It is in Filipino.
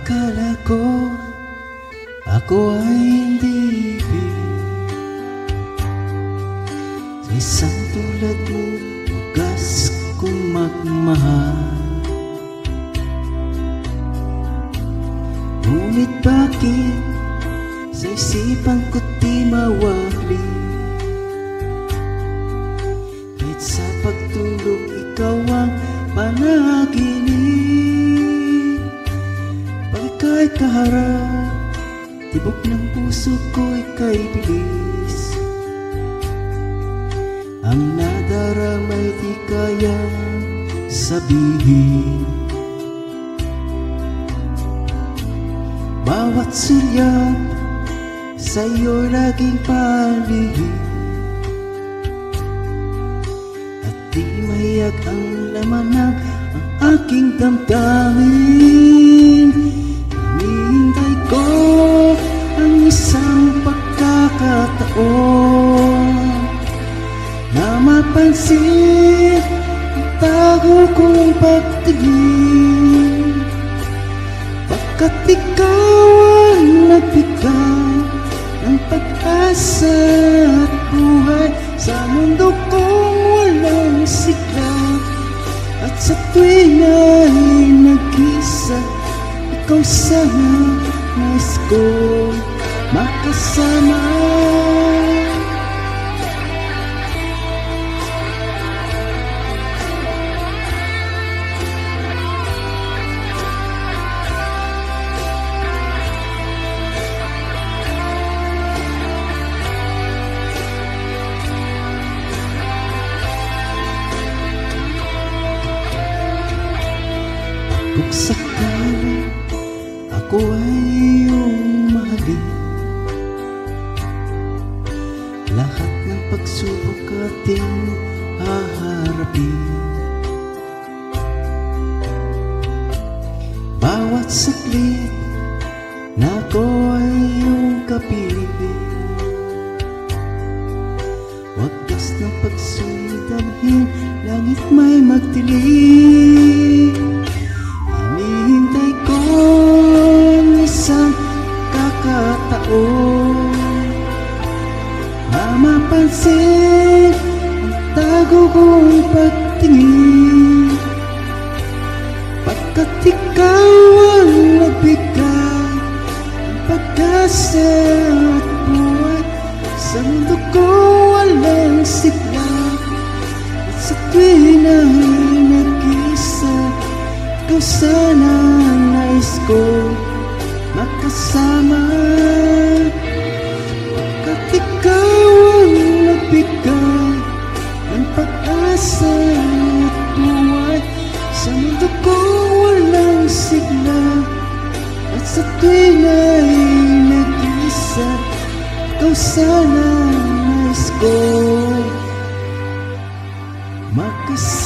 Akala ko ako ay hindi ibig sa isang tulad mo, wagas kong magmahal. Ngunit bakit sa isipan ko di mawakli? Kahit sa pagtulog ikaw ang panaginip. Pag ika'y kaharap, tibok ng puso ko ika'y bilis. Ang nadaramay di kaya sabihin. Bawat sulyap sa'yo laging palihim, at di mahiyag ang laman ng ang aking damdamin. Hinihintay ko ang isang pagkakataon na mapansin ang tago kong pagtingin. Pagkat ikaw ang nagbigay ng pag-asa at buhay sa mundo kong walang sigla. At sa tuwing ay nag-isa, ikaw sana nais ko makasama. Kung sakali ako ay iyong mahalin, lahat ng pagsubok ating haharapin. Bawat saglit na ako ay iyong kapiling, wagas ng pagsulidanhin, langit may magdilim. Hinihintay ko ang isang kakataon na mapansin ang tago kong pagtingin. Pagkat ikaw ang nagbigay ng pag-asa at buhay sa mundo ko walang sigla. At sa tuwing ay nag-isa, ikaw sana ang nais ko makasama. Pagkat ikaw ang nagbigay ng pag-asa at buhay sa mundo ko walang sigla. At sa tuwing ay nag-isa, ikaw sana ang nais ko makasama.